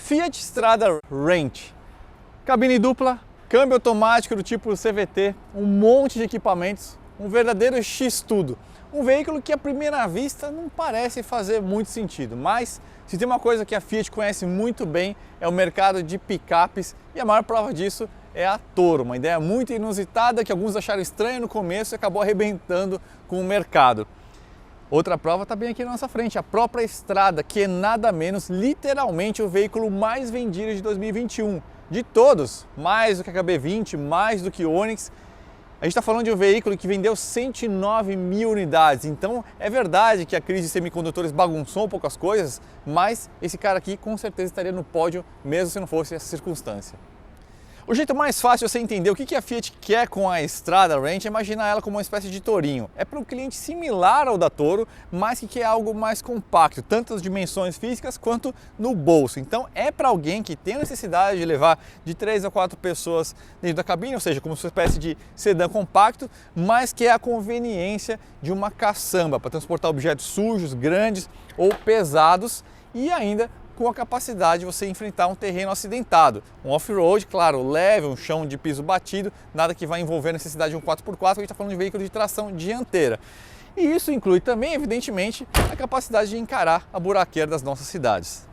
Fiat Strada Range. Cabine dupla, câmbio automático do tipo CVT, um monte de equipamentos, um verdadeiro X-tudo. Um veículo que à primeira vista não parece fazer muito sentido, mas se tem uma coisa que a Fiat conhece muito bem é o mercado de picapes e a maior prova disso é a Toro, uma ideia muito inusitada que alguns acharam estranha no começo e acabou arrebentando com o mercado. Outra prova está bem aqui na nossa frente, a própria Strada, que é nada menos, literalmente, o veículo mais vendido de 2021. De todos, mais do que a HB20, mais do que o Onix. A gente está falando de um veículo que vendeu 109 mil unidades, então é verdade que a crise de semicondutores bagunçou um pouco as coisas, mas esse cara aqui com certeza estaria no pódio, mesmo se não fosse essa circunstância. O jeito mais fácil de você entender o que a Fiat quer com a Strada Range é imaginar ela como uma espécie de tourinho. É para um cliente similar ao da Toro, mas que quer algo mais compacto, tanto nas dimensões físicas quanto no bolso. Então é para alguém que tem a necessidade de levar de 3 a 4 pessoas dentro da cabine, ou seja, como uma espécie de sedã compacto, mas que é a conveniência de uma caçamba para transportar objetos sujos, grandes ou pesados e ainda com a capacidade de você enfrentar um terreno acidentado. Um off-road, claro, leve, um chão de piso batido, nada que vai envolver a necessidade de um 4x4, porque a gente está falando de veículo de tração dianteira. E isso inclui também, evidentemente, a capacidade de encarar a buraqueira das nossas cidades.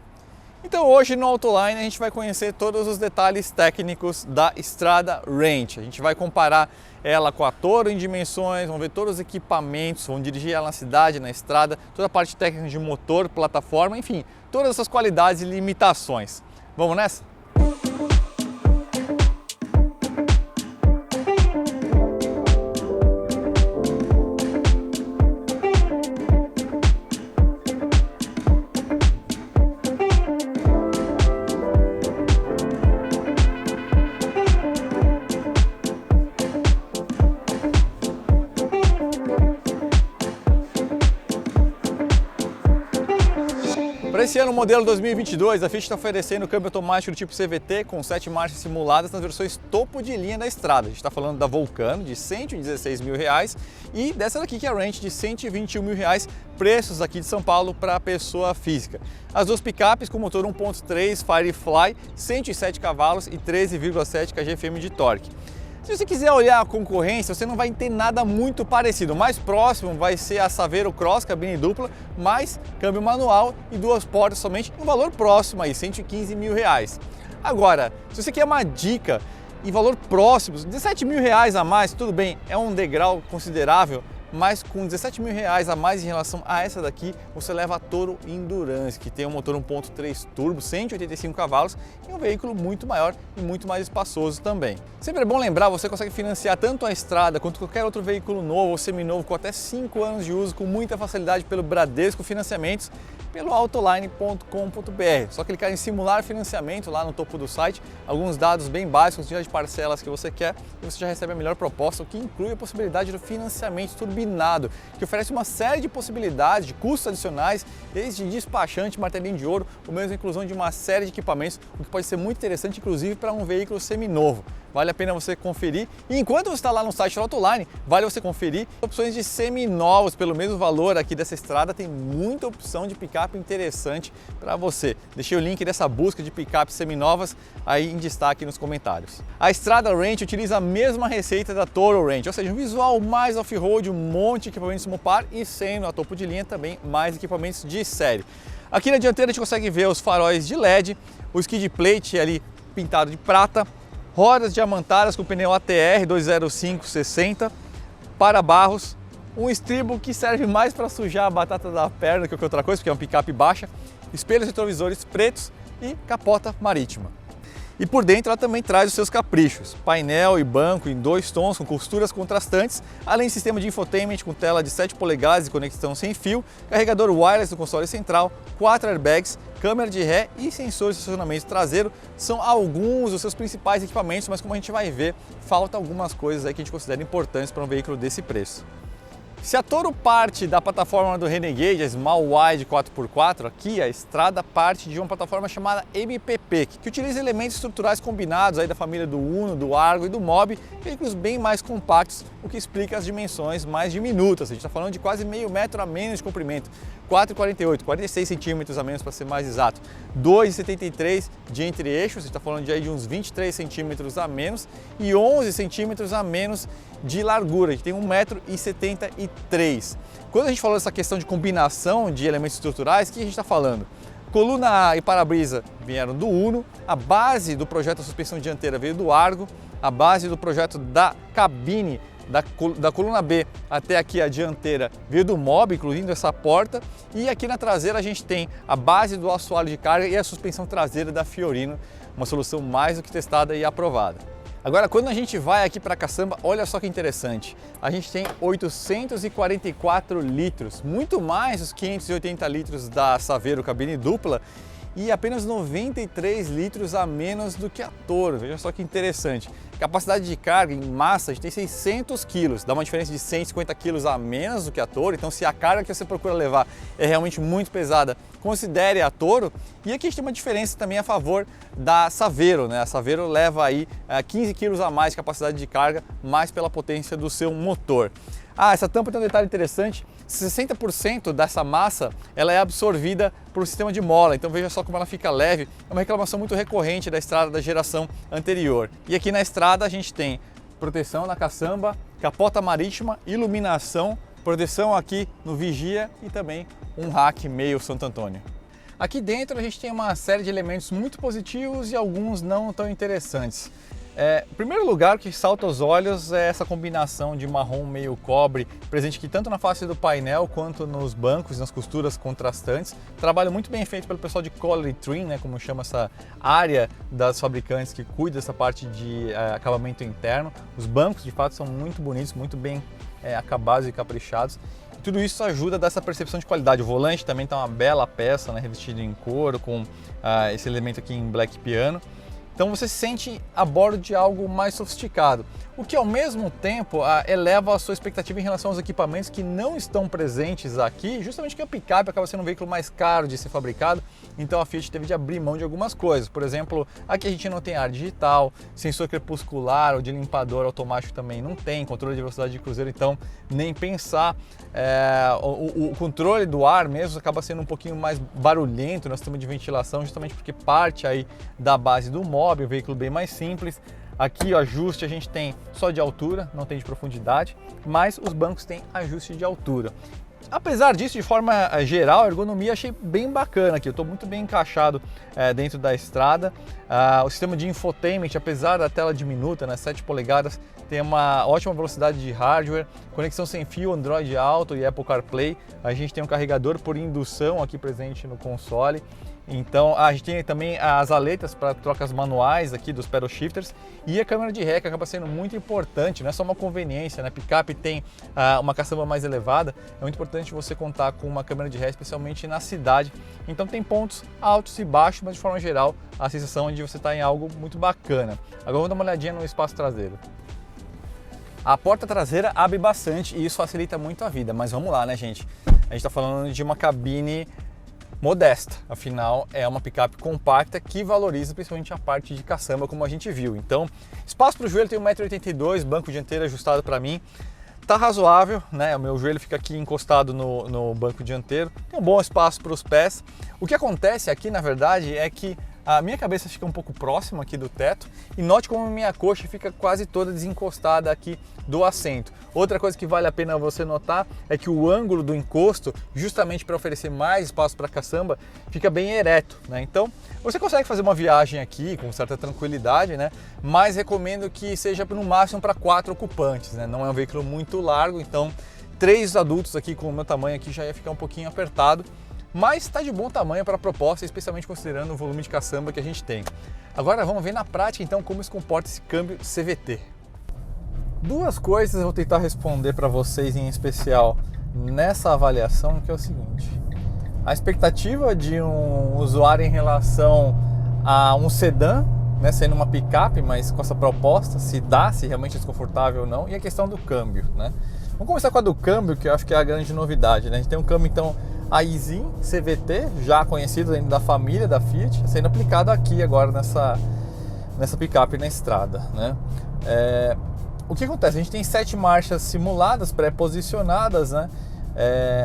Então hoje no Autoline a gente vai conhecer todos os detalhes técnicos da Strada Range. A gente vai comparar ela com a Toro em dimensões, vamos ver todos os equipamentos, vamos dirigir ela na cidade, na estrada, toda a parte técnica de motor, plataforma, enfim, todas essas qualidades e limitações. Vamos nessa? Para esse ano, o modelo 2022, a Fiat está oferecendo câmbio automático do tipo CVT com 7 marchas simuladas nas versões topo de linha da estrada. A gente está falando da Vulcano de R$ 116 mil e dessa daqui que é a Range de R$ 121 mil, preços aqui de São Paulo para pessoa física. As duas picapes com motor 1.3 Firefly, 107 cavalos e 13,7 kgfm de torque. Se você quiser olhar a concorrência, você não vai ter nada muito parecido. O mais próximo vai ser a Saveiro Cross, cabine dupla, mais câmbio manual e 2 portas somente, um valor próximo aí, R$ 115 mil. Agora, se você quer uma dica e valor próximo, R$ 17 mil a mais, tudo bem, é um degrau considerável, mas com R$ 17 mil a mais em relação a essa daqui, você leva a Toro Endurance, que tem um motor 1.3 turbo, 185 cavalos e um veículo muito maior e muito mais espaçoso também. Sempre é bom lembrar, você consegue financiar tanto a Strada quanto qualquer outro veículo novo ou seminovo com até 5 anos de uso com muita facilidade pelo Bradesco Financiamentos, pelo autoline.com.br. Só clicar em simular financiamento lá no topo do site, alguns dados bem básicos de parcelas que você quer e você já recebe a melhor proposta, o que inclui a possibilidade do financiamento turbinado, que oferece uma série de possibilidades de custos adicionais, desde despachante, martelinho de ouro, ou mesmo a inclusão de uma série de equipamentos, o que pode ser muito interessante, inclusive para um veículo seminovo. Vale a pena você conferir. E enquanto você está lá no site do Autoline, vale você conferir opções de seminovos pelo mesmo valor aqui dessa estrada. Tem muita opção de picape interessante para você. Deixei o link dessa busca de picapes seminovas aí em destaque nos comentários. A Strada Range utiliza a mesma receita da Toro Range, ou seja, um visual mais off-road, um monte de equipamentos Mopar e sendo a topo de linha também mais equipamentos de série. Aqui na dianteira a gente consegue ver os faróis de LED, o skid plate ali pintado de prata, rodas diamantadas com pneu ATR 205/60, para-barros, um estribo que serve mais para sujar a batata da perna que qualquer outra coisa, porque é uma picape baixa, espelhos retrovisores pretos e capota marítima. E por dentro ela também traz os seus caprichos, painel e banco em 2 tons com costuras contrastantes, além de sistema de infotainment com tela de 7 polegadas e conexão sem fio, carregador wireless no console central, 4 airbags, câmera de ré e sensor de estacionamento traseiro são alguns dos seus principais equipamentos, mas como a gente vai ver, falta algumas coisas aí que a gente considera importantes para um veículo desse preço. Se a Toro parte da plataforma do Renegade, a Small Wide 4x4, aqui a estrada parte de uma plataforma chamada MPP, que utiliza elementos estruturais combinados aí da família do Uno, do Argo e do Mobi, veículos bem mais compactos, o que explica as dimensões mais diminutas. A gente está falando de quase meio metro a menos de comprimento, 4,48, 46 centímetros a menos para ser mais exato, 2,73 de entre-eixos, a gente está falando de, aí de uns 23 centímetros a menos e 11 centímetros a menos de largura, que tem 1,73 m. Quando a gente falou dessa questão de combinação de elementos estruturais, o que a gente está falando? Coluna e para-brisa vieram do Uno, a base do projeto da suspensão dianteira veio do Argo, a base do projeto da cabine da coluna B até aqui a dianteira veio do Mobi, incluindo essa porta, e aqui na traseira a gente tem a base do assoalho de carga e a suspensão traseira da Fiorino, uma solução mais do que testada e aprovada. Agora, quando a gente vai aqui para a caçamba, olha só que interessante, a gente tem 844 litros, muito mais os 580 litros da Saveiro cabine dupla e apenas 93 litros a menos do que a Toro. Veja só que interessante. Capacidade de carga em massa, a gente tem 600 quilos, dá uma diferença de 150 quilos a menos do que a Toro, então se a carga que você procura levar é realmente muito pesada, considere a Toro. E aqui a gente tem uma diferença também a favor da Saveiro, né? A Saveiro leva aí 15 quilos a mais de capacidade de carga, mais pela potência do seu motor. Essa tampa tem um detalhe interessante, 60% dessa massa ela é absorvida por um sistema de mola, então veja só como ela fica leve, é uma reclamação muito recorrente da estrada da geração anterior. E aqui na estrada a gente tem proteção na caçamba, capota marítima, iluminação, proteção aqui no vigia e também um rack meio Santo Antônio. Aqui dentro a gente tem uma série de elementos muito positivos e alguns não tão interessantes. Em primeiro lugar, o que salta aos olhos é essa combinação de marrom meio cobre, presente aqui tanto na face do painel quanto nos bancos e nas costuras contrastantes. Trabalho muito bem feito pelo pessoal de Quality Trim, né, como chama essa área das fabricantes que cuida dessa parte de acabamento interno. Os bancos de fato são muito bonitos, muito bem acabados e caprichados. E tudo isso ajuda a dar essa percepção de qualidade. O volante também está uma bela peça, né, revestido em couro, com esse elemento aqui em black piano. Então você se sente a bordo de algo mais sofisticado, o que ao mesmo tempo eleva a sua expectativa em relação aos equipamentos que não estão presentes aqui, justamente porque a picape acaba sendo um veículo mais caro de ser fabricado, então a Fiat teve de abrir mão de algumas coisas. Por exemplo, aqui a gente não tem ar digital, sensor crepuscular ou de limpador automático também não tem, controle de velocidade de cruzeiro, então nem pensar. O controle do ar mesmo acaba sendo um pouquinho mais barulhento no sistema de ventilação, justamente porque parte aí da base do Mobi, um veículo bem mais simples. Aqui o ajuste a gente tem só de altura, não tem de profundidade, mas os bancos têm ajuste de altura. Apesar disso, de forma geral, a ergonomia achei bem bacana aqui. Eu estou muito bem encaixado dentro da estrada. O sistema de infotainment, apesar da tela diminuta, né, 7 polegadas, tem uma ótima velocidade de hardware, conexão sem fio, Android Auto e Apple CarPlay. A gente tem um carregador por indução aqui presente no console. Então a gente tem também as aletas para trocas manuais aqui dos pedal shifters e a câmera de ré, que acaba sendo muito importante, não é só uma conveniência, né? Picape tem uma caçamba mais elevada, é muito importante você contar com uma câmera de ré, especialmente na cidade. Então tem pontos altos e baixos, mas de forma geral a sensação é de você estar em algo muito bacana. Agora vamos dar uma olhadinha no espaço traseiro. A porta traseira abre bastante e isso facilita muito a vida, mas vamos lá, né, gente? A gente está falando de uma cabine modesta, afinal é uma picape compacta que valoriza principalmente a parte de caçamba, como a gente viu. Então, espaço para o joelho tem 1,82 m, banco dianteiro ajustado para mim, tá razoável, né? O meu joelho fica aqui encostado no banco dianteiro, tem um bom espaço para os pés. O que acontece aqui, na verdade, é que a minha cabeça fica um pouco próxima aqui do teto e note como a minha coxa fica quase toda desencostada aqui do assento. Outra coisa que vale a pena você notar é que o ângulo do encosto, justamente para oferecer mais espaço para a caçamba, fica bem ereto, né? Então você consegue fazer uma viagem aqui com certa tranquilidade, né? Mas recomendo que seja no máximo para 4 ocupantes, né? Não é um veículo muito largo, então 3 adultos aqui com o meu tamanho aqui já ia ficar um pouquinho apertado. Mas está de bom tamanho para a proposta, especialmente considerando o volume de caçamba que a gente tem. Agora vamos ver na prática então como se comporta esse câmbio CVT. Duas coisas eu vou tentar responder para vocês em especial nessa avaliação, que é o seguinte: a expectativa de um usuário em relação a um sedã, né, sendo uma picape, mas com essa proposta, se realmente é desconfortável ou não, e a questão do câmbio, né? Vamos começar com a do câmbio, que eu acho que é a grande novidade, né? A gente tem um câmbio, então, Aisin CVT, já conhecido dentro da família da Fiat, sendo aplicado aqui agora nessa picape na estrada, né? O que acontece? A gente tem 7 marchas simuladas, pré-posicionadas, né?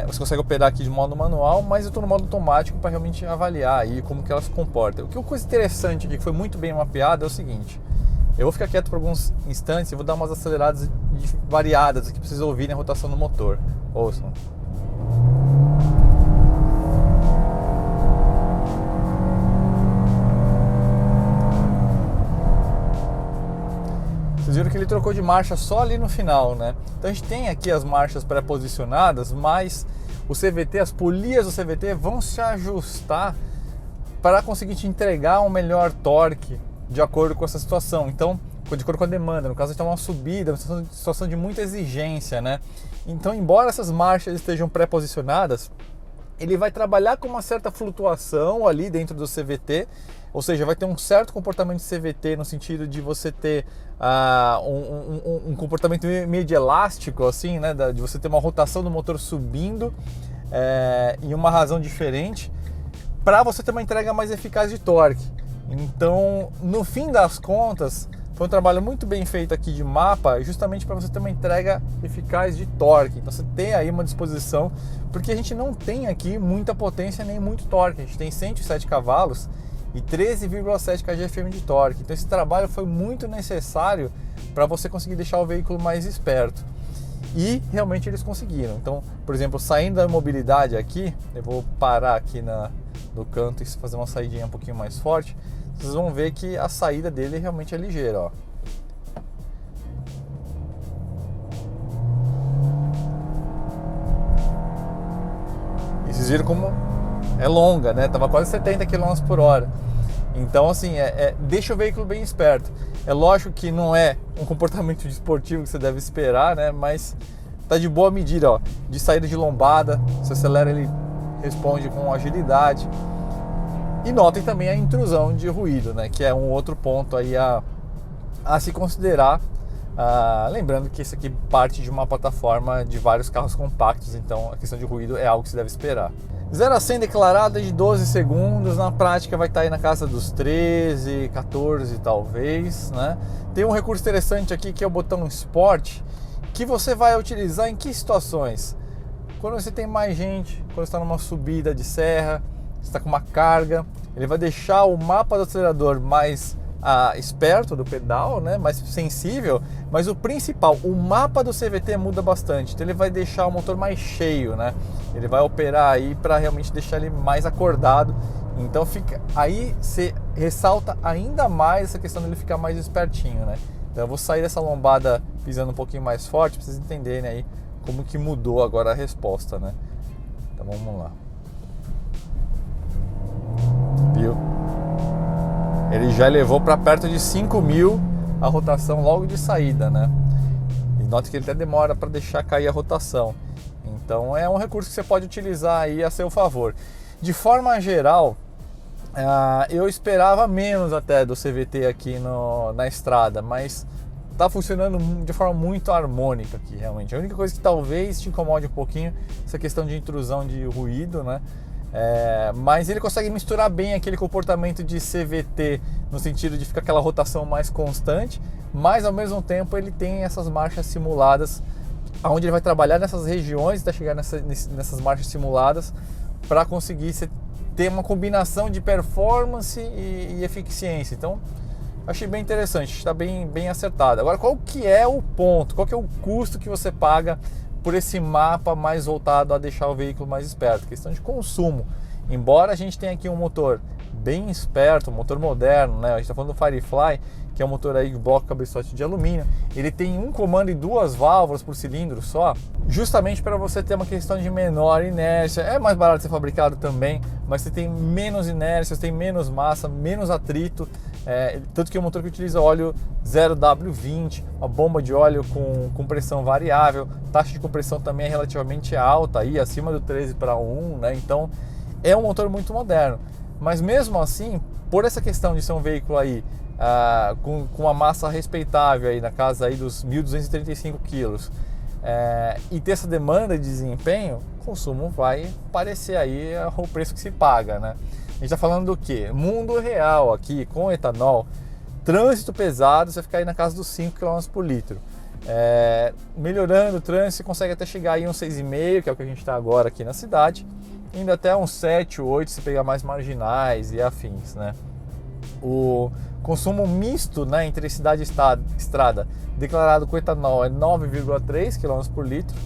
Você consegue operar aqui de modo manual, mas eu estou no modo automático para realmente avaliar aí como que ela se comporta. O que é uma coisa interessante aqui, que foi muito bem mapeado, é o seguinte: eu vou ficar quieto por alguns instantes e vou dar umas aceleradas variadas aqui para vocês ouvirem a rotação do motor. Ouçam. Vocês viram que ele trocou de marcha só ali no final, né? Então a gente tem aqui as marchas pré-posicionadas, mas o CVT, as polias do CVT vão se ajustar para conseguir te entregar um melhor torque de acordo com essa situação. Então, de acordo com a demanda, no caso está uma subida, uma situação de muita exigência, né? Então, embora essas marchas estejam pré-posicionadas, ele vai trabalhar com uma certa flutuação ali dentro do CVT, ou seja, vai ter um certo comportamento de CVT no sentido de você ter um comportamento meio de elástico, assim, né? De você ter uma rotação do motor subindo em uma razão diferente, para você ter uma entrega mais eficaz de torque. Então, no fim das contas, foi um trabalho muito bem feito aqui de mapa, justamente para você ter uma entrega eficaz de torque. Então você tem aí uma disposição, porque a gente não tem aqui muita potência nem muito torque. A gente tem 107 cavalos e 13,7 kgfm de torque. Então esse trabalho foi muito necessário para você conseguir deixar o veículo mais esperto. E realmente eles conseguiram. Então, por exemplo, saindo da mobilidade aqui, eu vou parar aqui no canto e fazer uma saidinha um pouquinho mais forte. Vocês vão ver que a saída dele realmente é ligeira, ó. E vocês viram como é longa, né? Tava quase 70 km por hora. Então, assim, deixa o veículo bem esperto. É lógico que não é um comportamento esportivo que você deve esperar, né? Mas tá de boa medida, ó. De saída de lombada, você acelera, ele responde com agilidade. E notem também a intrusão de ruído, né? Que é um outro ponto aí a se considerar. Lembrando que isso aqui parte de uma plataforma de vários carros compactos, então a questão de ruído é algo que se deve esperar. 0 a 100 declarada de 12 segundos, na prática vai estar aí na casa dos 13, 14 talvez, né? Tem um recurso interessante aqui que é o botão Sport, que você vai utilizar em que situações? Quando você tem mais gente, quando você está numa subida de serra, você está com uma carga, ele vai deixar o mapa do acelerador mais esperto do pedal, né? Mais sensível, mas o principal, o mapa do CVT muda bastante, então ele vai deixar o motor mais cheio, né? Ele vai operar aí para realmente deixar ele mais acordado, então aí você ressalta ainda mais essa questão dele ficar mais espertinho, né? Então eu vou sair dessa lombada pisando um pouquinho mais forte para vocês entenderem aí como que mudou agora a resposta, né? Então vamos lá. Viu? Ele já levou para perto de 5.000 a rotação logo de saída, né? E note que ele até demora para deixar cair a rotação. Então é um recurso que você pode utilizar aí a seu favor. De forma geral, eu esperava menos até do CVT aqui na estrada, mas tá funcionando de forma muito harmônica aqui, realmente. A única coisa que talvez te incomode um pouquinho é essa questão de intrusão de ruído, né? Mas ele consegue misturar bem aquele comportamento de CVT no sentido de ficar aquela rotação mais constante, mas ao mesmo tempo ele tem essas marchas simuladas, onde ele vai trabalhar nessas regiões até chegar nessas marchas simuladas para conseguir ter uma combinação de performance e eficiência. Então achei bem interessante, está bem acertado. Agora, qual que é o ponto, qual que é o custo que você paga por esse mapa mais voltado a deixar o veículo mais esperto? Questão de consumo. Embora a gente tenha aqui um motor bem esperto, um motor moderno, né? A gente está falando do Firefly, que é um motor aí de bloco cabeçote de alumínio. Ele tem um comando e 2 válvulas por cilindro só, justamente para você ter uma questão de menor inércia. É mais barato de ser fabricado também, mas você tem menos inércia, você tem menos massa, menos atrito. Tanto que é um motor que utiliza óleo 0W20, uma bomba de óleo com pressão variável, taxa de compressão também é relativamente alta, aí, acima do 13:1, né? Então é um motor muito moderno, mas mesmo assim, por essa questão de ser um veículo aí com uma massa respeitável aí na casa aí dos 1.235 kg, e ter essa demanda de desempenho, o consumo vai parecer aí o preço que se paga, né? A gente está falando do quê? Mundo real aqui, com etanol, trânsito pesado, você vai ficar aí na casa dos 5 km por litro. Melhorando o trânsito, você consegue até chegar aí uns 6,5, que é o que a gente está agora aqui na cidade, indo até uns 7, 8 se pegar mais marginais e afins, né? O consumo misto, né, entre cidade e estrada declarado com etanol é 9,3 km por litro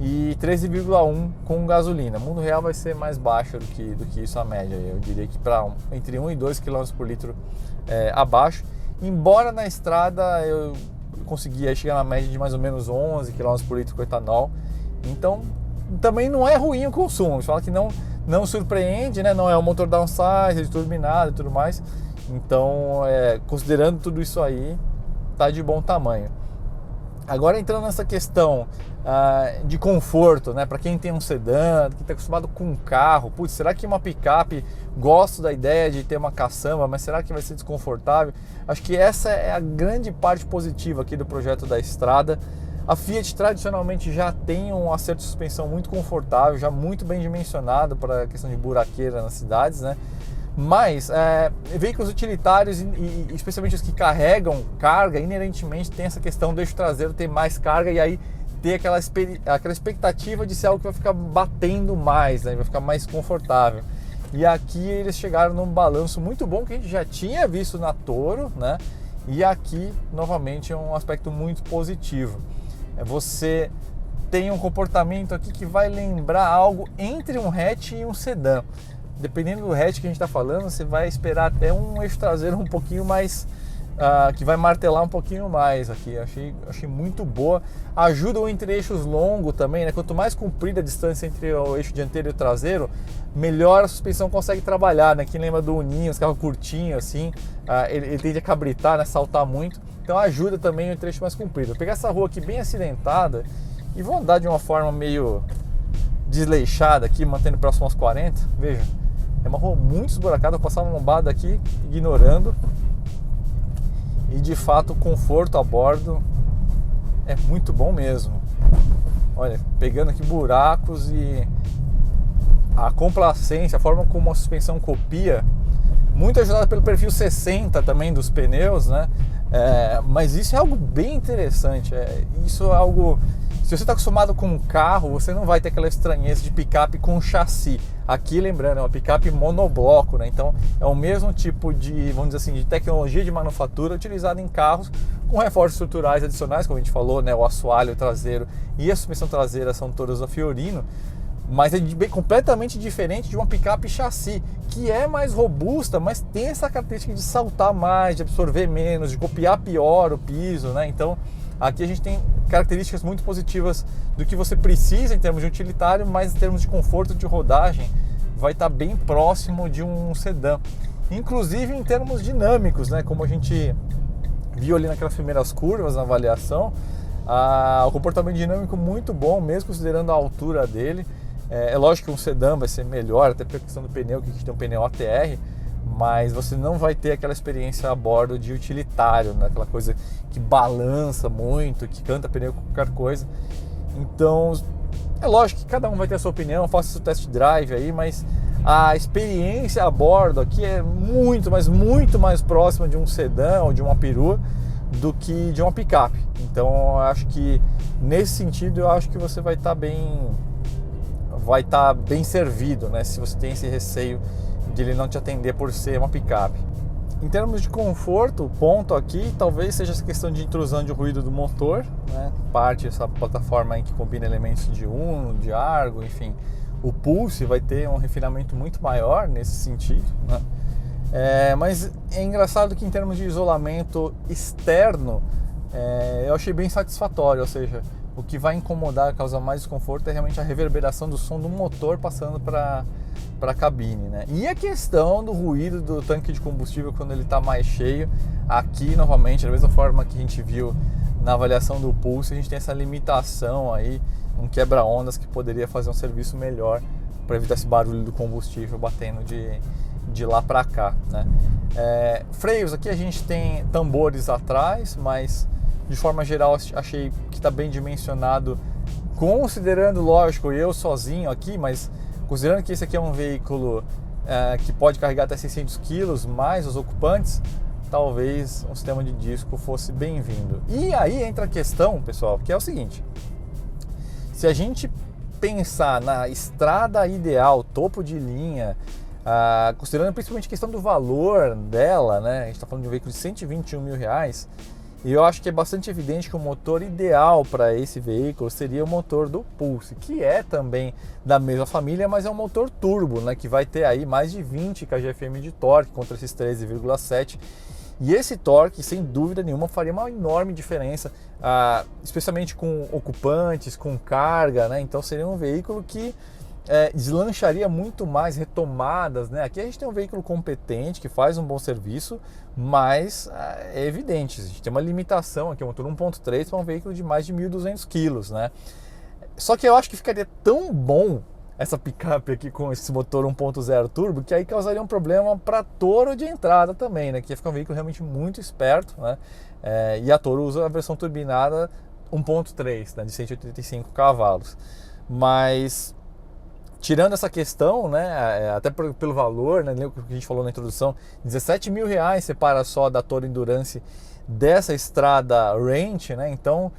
e 13,1 com gasolina. Mundo real vai ser mais baixo do que isso a média. Eu diria que para entre 1 e 2 km por litro abaixo. Embora na estrada eu conseguia chegar na média de mais ou menos 11 km por litro com etanol. Então também não é ruim o consumo. Você fala que não surpreende, né? Não é um motor downsize, turbinado e tudo mais. Então, considerando tudo isso aí, tá de bom tamanho. Agora entrando nessa questão de conforto, né? Para quem tem um sedã, quem está acostumado com um carro, putz, será que uma picape, gosto da ideia de ter uma caçamba, mas será que vai ser desconfortável? Acho que essa é a grande parte positiva aqui do projeto da Estrada. A Fiat tradicionalmente já tem um acerto de suspensão muito confortável, já muito bem dimensionado para a questão de buraqueira nas cidades, né? Mas veículos utilitários e especialmente os que carregam carga, inerentemente tem essa questão do eixo traseiro ter mais carga e aí ter aquela expectativa de ser algo que vai ficar batendo mais, né? Vai ficar mais confortável. E aqui eles chegaram num balanço muito bom que a gente já tinha visto na Toro, né? E aqui novamente é um aspecto muito positivo. Você tem um comportamento aqui que vai lembrar algo entre um hatch e um sedã. Dependendo do hatch que a gente está falando, você vai esperar até um eixo traseiro um pouquinho mais, que vai martelar um pouquinho mais aqui. Achei muito boa. Ajuda o entre-eixos longo também, né? Quanto mais comprida a distância entre o eixo dianteiro e o traseiro, melhor a suspensão consegue trabalhar, né? Quem lembra do Uninho, os carros curtinhos assim, ele tende a cabritar, né? Saltar muito. Então ajuda também o entre-eixo mais comprido. Vou pegar essa rua aqui bem acidentada e vou andar de uma forma meio desleixada aqui, mantendo próximo aos 40. Veja. É uma rua muito esburacada, eu passava uma lombada aqui, ignorando. E de fato o conforto a bordo é muito bom mesmo. Olha, pegando aqui buracos e a complacência, a forma como a suspensão copia, muito ajudada pelo perfil 60 também dos pneus, né? Mas isso é algo bem interessante. Isso é algo... Se você está acostumado com um carro, você não vai ter aquela estranheza de picape com chassi. Aqui, lembrando, é uma picape monobloco, né? Então é o mesmo tipo de, vamos dizer assim, de tecnologia de manufatura utilizada em carros com reforços estruturais adicionais, como a gente falou, né? O assoalho traseiro e a suspensão traseira são todas da Fiorino, mas é completamente diferente de uma picape chassi, que é mais robusta, mas tem essa característica de saltar mais, de absorver menos, de copiar pior o piso, né? Então aqui a gente tem características muito positivas do que você precisa em termos de utilitário, mas em termos de conforto de rodagem vai estar bem próximo de um sedã. Inclusive em termos dinâmicos, né? Como a gente viu ali naquelas primeiras curvas na avaliação, o comportamento dinâmico muito bom, mesmo considerando a altura dele. É lógico que um sedã vai ser melhor, até pela questão do pneu, que a gente tem um pneu ATR, mas você não vai ter aquela experiência a bordo de utilitário, né? Aquela coisa que balança muito, que canta pneu com qualquer coisa. Então, é lógico que cada um vai ter a sua opinião, faça o test drive aí, mas a experiência a bordo aqui é muito, mas muito mais próxima de um sedã ou de uma perua do que de uma picape. Então, eu acho que nesse sentido, eu acho que você vai estar bem servido, né? Se você tem esse receio de ele não te atender por ser uma picape. Em termos de conforto, o ponto aqui talvez seja essa questão de intrusão de ruído do motor, né? Parte dessa plataforma aí que combina elementos de Uno, de Argo, enfim. O Pulse vai ter um refinamento muito maior nesse sentido, né? Mas é engraçado que em termos de isolamento externo, eu achei bem satisfatório, ou seja, o que vai incomodar, causar mais desconforto é realmente a reverberação do som do motor passando para a cabine, né? E a questão do ruído do tanque de combustível quando ele está mais cheio. Aqui, novamente, da mesma forma que a gente viu na avaliação do Pulse, a gente tem essa limitação aí, um quebra-ondas que poderia fazer um serviço melhor para evitar esse barulho do combustível batendo de lá para cá, né? Freios, aqui a gente tem tambores atrás, mas de forma geral, achei que está bem dimensionado, considerando, lógico, eu sozinho aqui, mas considerando que esse aqui é um veículo que pode carregar até 600 kg, mais os ocupantes, talvez um sistema de disco fosse bem-vindo. E aí entra a questão, pessoal, que é o seguinte: se a gente pensar na estrada ideal, topo de linha, considerando principalmente a questão do valor dela, né? A gente está falando de um veículo de 121 mil reais, e eu acho que é bastante evidente que o motor ideal para esse veículo seria o motor do Pulse, que é também da mesma família, mas é um motor turbo, né? Que vai ter aí mais de 20 kgfm de torque contra esses 13,7. E esse torque, sem dúvida nenhuma, faria uma enorme diferença, especialmente com ocupantes, com carga, né? Então seria um veículo que deslancharia muito mais retomadas, né? Aqui a gente tem um veículo competente, que faz um bom serviço, mas é evidente, a gente tem uma limitação aqui, um motor 1.3 para um veículo de mais de 1.200 kg, né? Só que eu acho que ficaria tão bom essa picape aqui com esse motor 1.0 turbo, que aí causaria um problema para Toro de entrada também, né? Que ia ficar um veículo realmente muito esperto, né? E a Toro usa a versão turbinada 1.3, né? De 185 cavalos. Mas tirando essa questão, né, até pelo valor, né, que a gente falou na introdução, 17 mil reais separa só da Toro Endurance dessa estrada Range, né? Então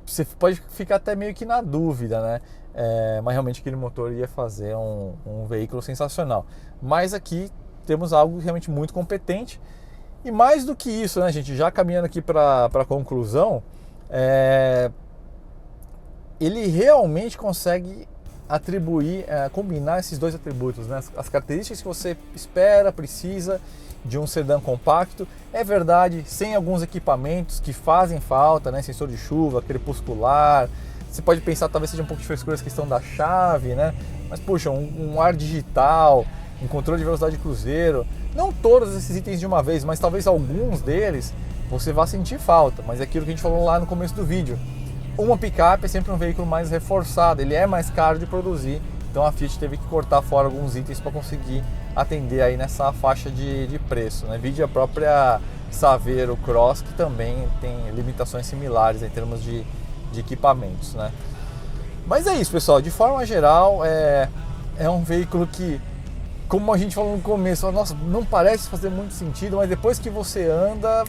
você pode ficar até meio que na dúvida, né? Mas realmente aquele motor ia fazer um veículo sensacional. Mas aqui temos algo realmente muito competente. E mais do que isso, né, gente, já caminhando aqui para a conclusão, ele realmente consegue atribuir, combinar esses dois atributos, né? As características que você espera, precisa de um sedã compacto. É verdade, sem alguns equipamentos que fazem falta, né? Sensor de chuva, crepuscular. Você pode pensar, talvez seja um pouco de frescura essa questão da chave, né? Mas, puxa, um ar digital, um controle de velocidade de cruzeiro. Não todos esses itens de uma vez, mas talvez alguns deles você vá sentir falta. Mas é aquilo que a gente falou lá no começo do vídeo. Uma picape é sempre um veículo mais reforçado, ele é mais caro de produzir, então a Fiat teve que cortar fora alguns itens para conseguir atender aí nessa faixa de preço, né? Vide a própria Saveiro Cross, que também tem limitações similares em termos de equipamentos, né? Mas é isso, pessoal, de forma geral é um veículo que, como a gente falou no começo, nossa, não parece fazer muito sentido, mas depois que você anda,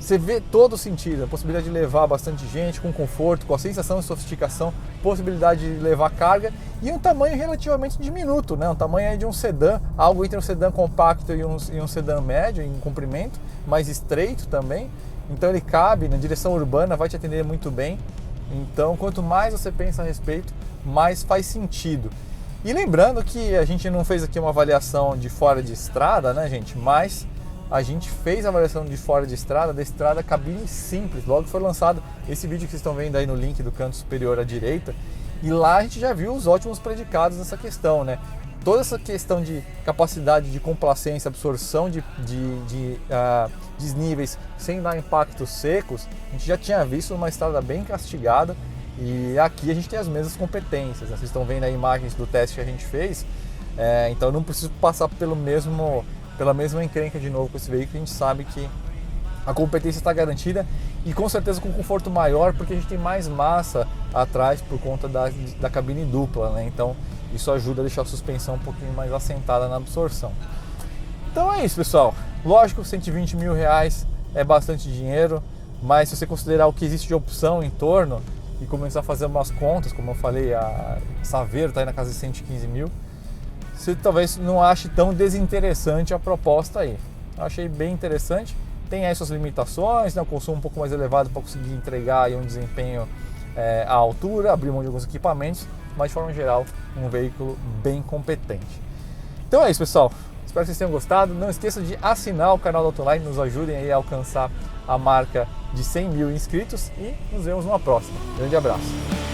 você vê todo o sentido, a possibilidade de levar bastante gente com conforto, com a sensação de sofisticação, possibilidade de levar carga e um tamanho relativamente diminuto, né? Um tamanho aí de um sedã, algo entre um sedã compacto e um sedã médio em comprimento, mais estreito também. Então ele cabe na direção urbana, vai te atender muito bem. Então quanto mais você pensa a respeito, mais faz sentido. E lembrando que a gente não fez aqui uma avaliação de fora de estrada, né, gente? Mas a gente fez a avaliação de fora de estrada, da estrada cabine simples. Logo foi lançado esse vídeo que vocês estão vendo aí no link do canto superior à direita. E lá a gente já viu os ótimos predicados nessa questão, né? Toda essa questão de capacidade de complacência, absorção de desníveis sem dar impactos secos, a gente já tinha visto numa estrada bem castigada. E aqui a gente tem as mesmas competências, né? Vocês estão vendo aí imagens do teste que a gente fez. Então eu não preciso passar pela mesma encrenca de novo com esse veículo. A gente sabe que a competência está garantida e com certeza com conforto maior, porque a gente tem mais massa atrás por conta da cabine dupla, né? Então isso ajuda a deixar a suspensão um pouquinho mais assentada na absorção. Então é isso, pessoal. Lógico, 120 mil reais é bastante dinheiro, mas se você considerar o que existe de opção em torno e começar a fazer umas contas, como eu falei, a Saveiro está aí na casa de 115 mil, você talvez não ache tão desinteressante a proposta aí. Eu achei bem interessante, tem aí suas limitações, né? O consumo um pouco mais elevado para conseguir entregar aí um desempenho à altura, abrir mão de alguns equipamentos, mas de forma geral um veículo bem competente. Então é isso, pessoal, espero que vocês tenham gostado. Não esqueça de assinar o canal da Autoline, nos ajudem aí a alcançar a marca de 100 mil inscritos e nos vemos numa próxima. Grande abraço!